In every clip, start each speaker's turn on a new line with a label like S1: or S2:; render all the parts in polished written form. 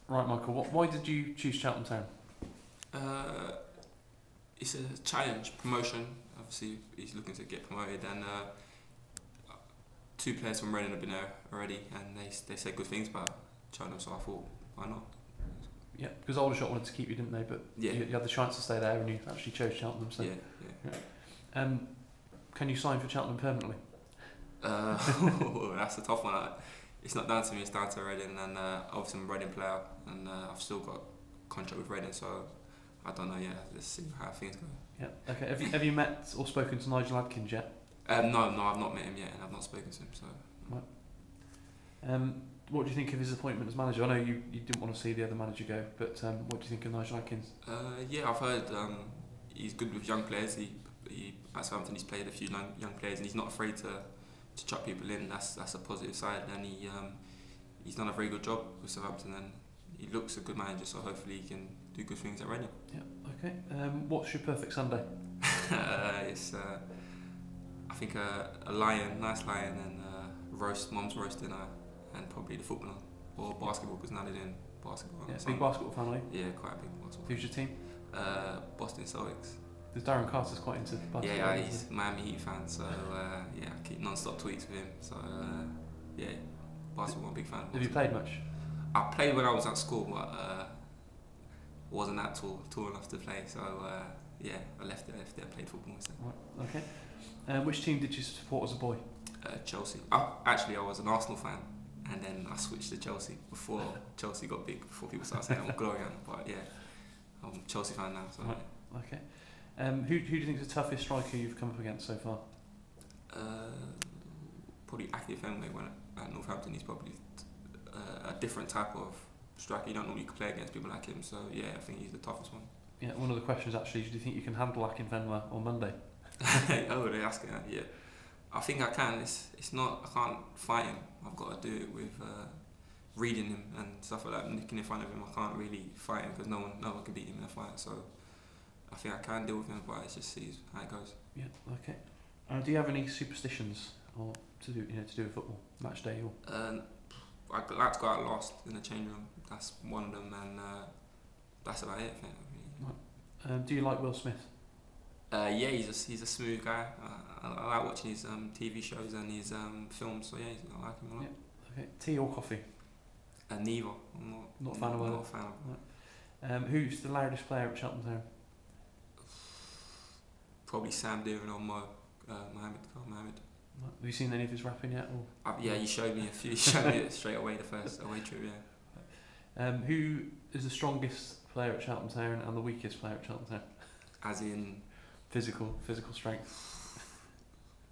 S1: Right, Michael. Why did you choose Cheltenham Town?
S2: It's a challenge, promotion. Obviously, he's looking to get promoted, and two players from Reading have been there already, and they said good things about Cheltenham. So I thought, why not?
S1: Yeah, because Aldershot wanted to keep you, didn't they? But
S2: Yeah.
S1: you had the chance to stay there, and you actually chose Cheltenham. So
S2: Yeah.
S1: can you sign for Cheltenham permanently?
S2: That's a tough one. It's not down to me, it's down to Reading, and obviously I'm a Reading player, and I've still got a contract with Reading, so I don't know yet. Let's see how things go.
S1: Yeah. Okay. Have you met or spoken to Nigel Adkins yet?
S2: No, I've not met him yet, and I've not spoken to him. So.
S1: Right. What do you think of his appointment as manager? I know you didn't want to see the other manager go, but what do you think of Nigel Adkins?
S2: Yeah, I've heard he's good with young players. He at Southampton he's played a few young players, and he's not afraid to chuck people in. That's a positive side, and he's done a very good job with Southampton, and he looks a good manager. So hopefully he can do good things at Reading.
S1: Yeah. Okay. What's your perfect Sunday?
S2: It's I think a nice lion, and mum's roast dinner, and probably the football or basketball, because now they're doing basketball.
S1: Yeah, big basketball fan, are you?
S2: Yeah, quite a big basketball.
S1: Who's your team?
S2: Boston Celtics.
S1: Because Darren Carter's quite into basketball.
S2: Yeah, he's a Miami Heat fan, so yeah, I keep non-stop tweets with him. So yeah, basketball, I'm a big fan.
S1: Have you played much?
S2: I played when I was at school, but wasn't that tall enough to play. So yeah, I left it and played football instead.
S1: Right. Okay. Which team did you support as a boy?
S2: Chelsea. Actually, I was an Arsenal fan, and then I switched to Chelsea before Chelsea got big. Before people started saying I'm a Glorian, but yeah, I'm a Chelsea fan now. So.
S1: Right. Okay. Who do you think is the toughest striker you've come up against so far?
S2: Probably Aki Fenway when at Northampton. He's probably a different type of striker. You don't normally play against people like him. So yeah, I think he's the toughest one.
S1: Yeah. One of the questions actually is, do you think you can handle Akinfenwa on Monday?
S2: Oh, they're asking that. Yeah, I think I can. It's not. I can't fight him. I've got to do it with reading him and stuff like that. Nicking in front of him. I can't really fight him because no one can beat him in a fight. So I think I can deal with him, but it just sees how it goes.
S1: Yeah. Okay. Do you have any superstitions or to do with football match day or?
S2: I like to go out last in the change room. That's one of them, and that's about it. I think.
S1: Right. Do you like Will Smith?
S2: Yeah, he's a smooth guy. I like watching his TV shows and his films. So yeah, I like him a lot.
S1: Yeah. Okay. Tea or coffee?
S2: Neither. I'm
S1: not a fan of either.
S2: Not a fan of.
S1: Right. Who's the loudest player at Cheltenham Town?
S2: Probably Sam Deering or Mohammed.
S1: Right. Have you seen any of his rapping yet? Or?
S2: Yeah, he showed me a few. He showed me it straight away the first away trip. Yeah.
S1: Who is the strongest player at Cheltenham Town and the weakest player at Cheltenham Town?
S2: As in
S1: physical strength.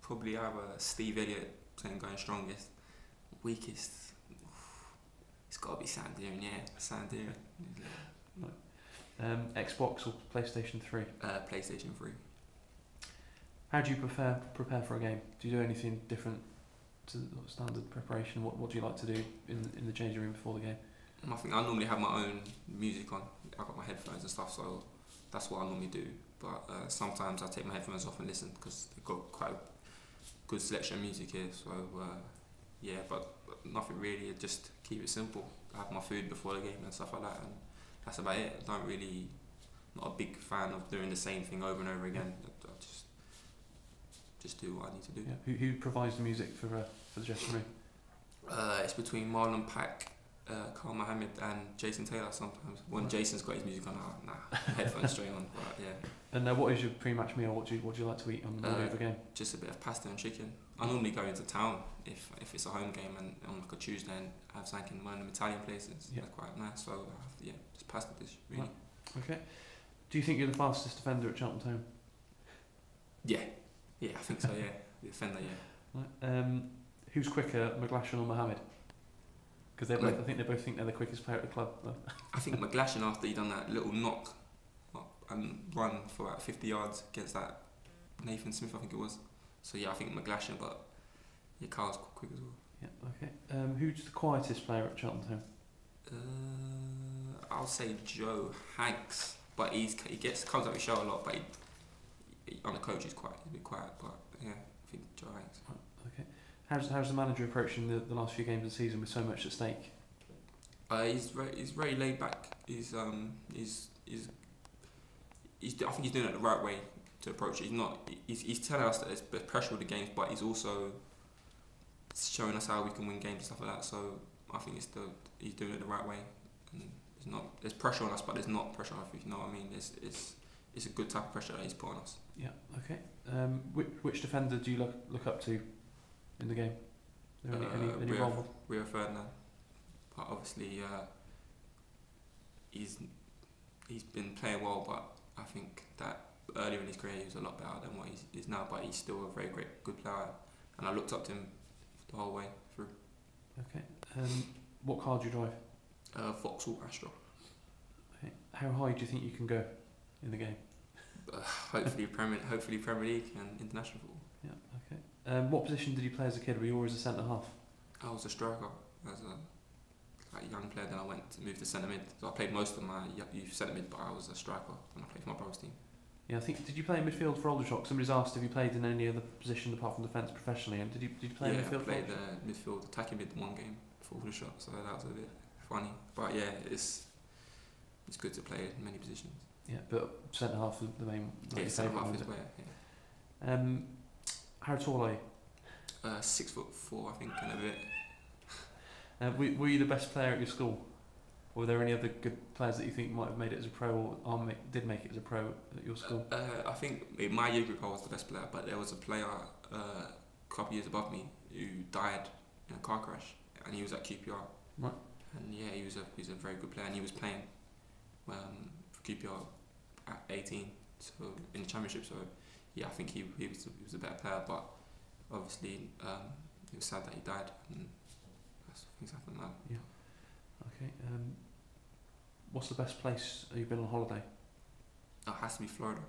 S2: Probably either Steve Elliott saying going strongest, weakest. It's got to be Sam Deering. Yeah, Sam Deering.
S1: Right. Xbox or PlayStation 3?
S2: PlayStation 3.
S1: How do you prepare for a game? Do you do anything different to standard preparation? What do you like to do in the changing room before the game?
S2: I think I normally have my own music on. I got my headphones and stuff, so that's what I normally do. But sometimes I take my headphones off and listen because they've got quite a good selection of music here. So yeah, but nothing really. Just keep it simple. I have my food before the game and stuff like that, and that's about it. Not a big fan of doing the same thing over and over again. I just do what I need to do.
S1: Yeah. Who provides the music for the dressing room?
S2: It's between Marlon Pack, Carl Mohammed and Jason Taylor sometimes. When Jason's got his music on, headphones straight on. But yeah.
S1: And what is your pre-match meal? What do you like to eat on the morning of the game?
S2: Just a bit of pasta and chicken. I normally go into town if it's a home game and on like a Tuesday and have something in one of them Italian places. Yeah. They're quite nice. So just pasta dish really.
S1: Right. Okay. Do you think you're the fastest defender at Cheltenham Town?
S2: Yeah. Yeah, I think so. Yeah, the defender. Yeah.
S1: Right. Who's quicker, McGlashan or Mohammed? Because I think they both think they're the quickest player at the club.
S2: I think McGlashan, after he done that little knock and run for about 50 yards against that Nathan Smith, I think it was. So yeah, I think McGlashan, but yeah, Carl's quick as well.
S1: Yeah. Okay. Who's the quietest player at Cheltenham Town?
S2: I'll say Joe Hanks, but he comes up his show a lot, but he on the coach he's a bit quiet, but yeah, I think Joe Hanks.
S1: Right. Okay. How's the manager approaching the last few games of the season with so much at stake?
S2: He's very laid back. I think he's doing it the right way to approach it. He's telling us that there's pressure with the games, but he's also showing us how we can win games and stuff like that. So I think he's doing it the right way. And there's pressure on us, but there's not pressure. If you know what I mean. It's a good type of pressure that he's put on us.
S1: Yeah. Okay. Which defender do you look up to in the game? Any role model?
S2: Rio Ferdinand, but obviously he's been playing well, but I think that earlier in his career he was a lot better than what he is now. But he's still a very good player, and I looked up to him the whole way through.
S1: Okay. What car do you drive?
S2: Vauxhall Astra.
S1: Okay. How high do you think you can go in the game?
S2: Hopefully Premier League and international football.
S1: Yeah. Okay. What position did you play as a kid? Were you always a centre half?
S2: I was a striker as a young player. Then I moved to centre mid. So I played most of my youth centre mid, but I was a striker when I played for my brother's team.
S1: Yeah, I think. Did you play in midfield for Aldershot? Somebody's asked if you played in any other position apart from defence professionally. And did you play in midfield?
S2: Yeah, I played midfield, attacking mid one game for Aldershot. So that was a bit funny. But yeah, it's good to play in many positions.
S1: Yeah, but centre half is the main.
S2: Yeah, centre half is where. Yeah.
S1: How tall are you?
S2: 6'4", I think, and a bit.
S1: Were you the best player at your school? Or were there any other good players that you think might have made it as a pro or did make it as a pro at your school?
S2: I think in my year group I was the best player, but there was a player a couple of years above me who died in a car crash, and he was at QPR.
S1: Right.
S2: And yeah, he was a very good player, and he was playing for QPR at 18, so in the championship. So yeah, I think he was a better player, but obviously it was sad that he died, and things happen now.
S1: Yeah. Okay. What's the best place you've been on holiday?
S2: It has to be Florida,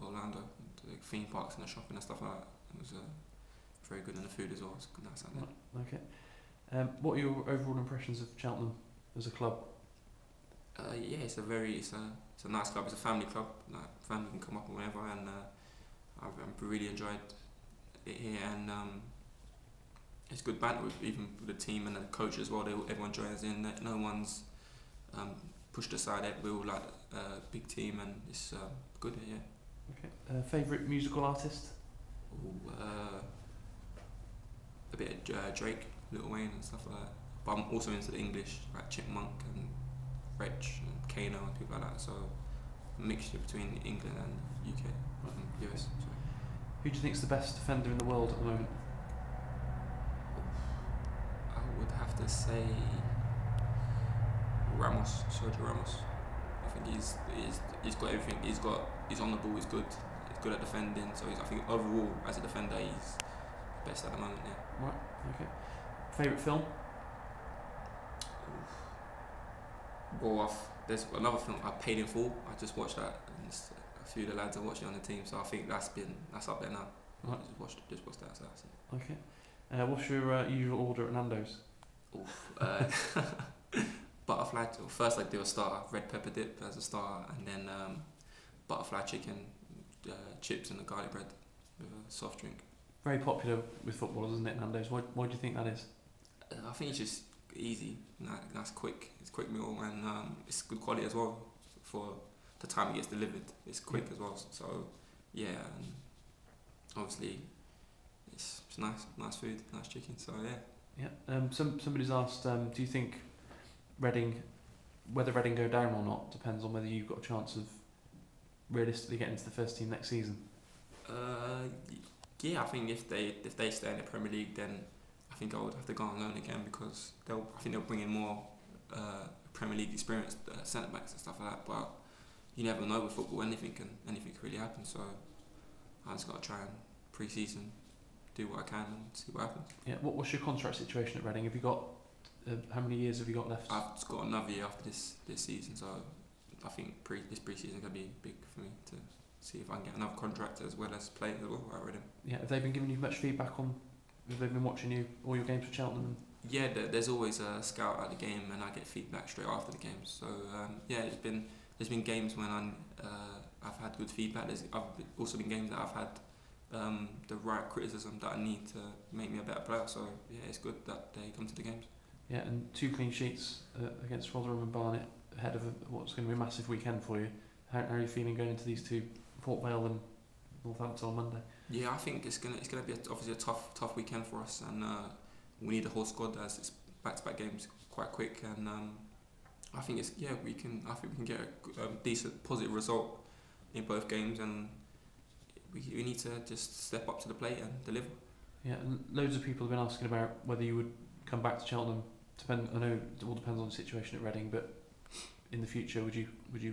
S2: Orlando, the theme parks and the shopping and stuff like that. It was very good, and the food as well. It's nice out there.
S1: Okay. What are your overall impressions of Cheltenham as a club?
S2: Yeah, it's a nice club. It's a family club. Like, family can come up whenever, and I've really enjoyed it here. And it's good banter with the team and the coach as well. Everyone joins in. No one's pushed aside. We're all like a big team, and it's good here.
S1: Okay. Favourite musical artist?
S2: A bit of Drake, Lil Wayne, and stuff like that. But I'm also into the English, like Chipmunk and Wretch and Kano and people like that. So a mixture between England and UK, US. So.
S1: Who do you think is the best defender in the world at the moment?
S2: I would have to say Sergio Ramos. I think he's got everything. He's on the ball. He's good. He's good at defending. So I think overall as a defender, he's best at the moment. Yeah.
S1: Right. Okay. Favourite film?
S2: Well, there's another film, I Paid in Full. I just watched that, and a few of the lads are watching on the team, so I think that's up there now.
S1: Right.
S2: Just watched that. So that's it.
S1: Okay. What's your usual order at Nando's?
S2: Butterfly. First, I do a starter, red pepper dip as a starter, and then butterfly chicken, chips, and a garlic bread with a soft drink.
S1: Very popular with footballers, isn't it, Nando's? Why do you think that is?
S2: I think it's just easy, that's quick. It's a quick meal, and it's good quality as well for the time it gets delivered. It's quick as well, so yeah, and obviously it's nice food, nice chicken, so yeah.
S1: Yeah. Somebody's asked, do you think whether Reading go down or not depends on whether you've got a chance of realistically getting into the first team next season?
S2: Yeah, I think if they stay in the Premier League, then I think I would have to go on loan again, because I think they'll bring in more Premier League experienced centre backs and stuff like that. But you never know with football; anything can really happen. So I just got to try and pre-season do what I can and see what happens.
S1: Yeah. What's your contract situation at Reading? Have you got how many years have you got left?
S2: I've just got another year after this season, so I think this pre-season is gonna be big for me to see if I can get another contract as well as play as well at Reading.
S1: Yeah. Have they been giving you much feedback on? Have they been watching all your games for Cheltenham?
S2: Yeah, there's always a scout at the game, and I get feedback straight after the games. So yeah, there's been games when I've had good feedback. I've also been games that I've had the right criticism that I need to make me a better player. So yeah, it's good that they come to the games.
S1: Yeah, and 2 clean sheets against Rotherham and Barnet ahead of what's going to be a massive weekend for you. How are you feeling going into these two, Port Vale and Northampton on Monday?
S2: Yeah, I think it's gonna be obviously a tough weekend for us, and we need a whole squad as it's back-to-back games quite quick, and I think we can get a decent positive result in both games, and we need to just step up to the plate and deliver.
S1: Yeah, and loads of people have been asking about whether you would come back to Cheltenham. I know it all depends on the situation at Reading, but in the future, would you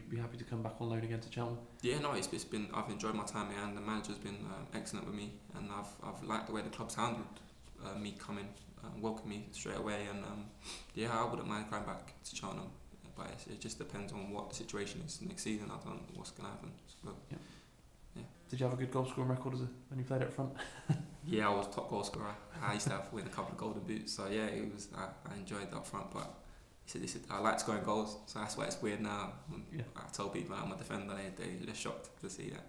S1: be happy to come back on loan again to Cheltenham?
S2: Yeah, no, it's been I've enjoyed my time here, and the manager's been excellent with me, and I've liked the way the club's handled me coming, welcomed me straight away, and I wouldn't mind going back to Cheltenham, but it just depends on what the situation is next season. I don't know what's going to happen. So, yeah.
S1: Did you have a good goal scoring record when you played up front?
S2: Yeah, I was top goal scorer. I used to win a couple of golden boots, so yeah, it was. I enjoyed that up front, but I like scoring goals, so that's why it's weird now.
S1: Yeah.
S2: I tell people I'm a defender, they're shocked to see that.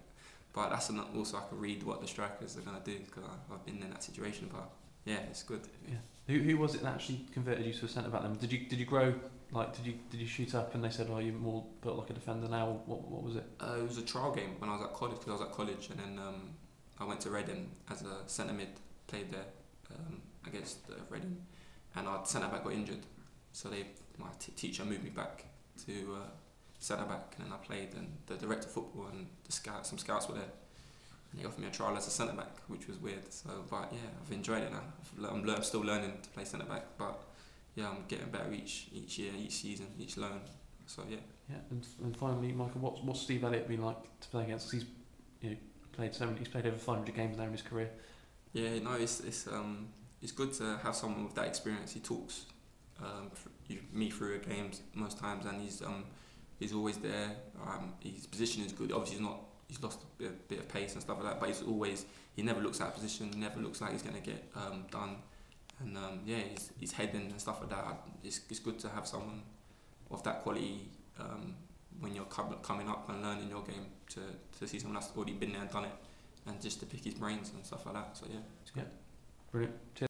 S2: But that's also I can read what the strikers are gonna do because I've been in that situation. But yeah, it's good.
S1: Yeah. Who was it that actually converted you to a centre back then? Did you grow did you shoot up and they said, oh, you're more built like a defender now? What was it?
S2: It was a trial game when I was at college, because I was at college, and then I went to Reading as a centre mid, played there against Reading, and our centre back got injured, so my teacher moved me back to centre back, and then I played, and the director of football and some scouts were there, and he offered me a trial as a centre back, which was weird. So, but yeah, I've enjoyed it now. I'm still learning to play centre back, but yeah, I'm getting better each year, each season, each loan. So yeah.
S1: Yeah, and finally, Michael, what's Steve Elliott been like to play against? He's played over 500 games now in his career.
S2: Yeah, no, it's good to have someone with that experience. He talks me through the games most times, and he's always there. His position is good. Obviously, he's lost a bit of pace and stuff like that, but he never looks out of position. Never looks like he's gonna get done. And he's heading and stuff like that. It's good to have someone of that quality when you're coming up and learning your game, to see someone that's already been there and done it, and just to pick his brains and stuff like that. So yeah, it's good.
S1: Yeah. Brilliant. Cheers.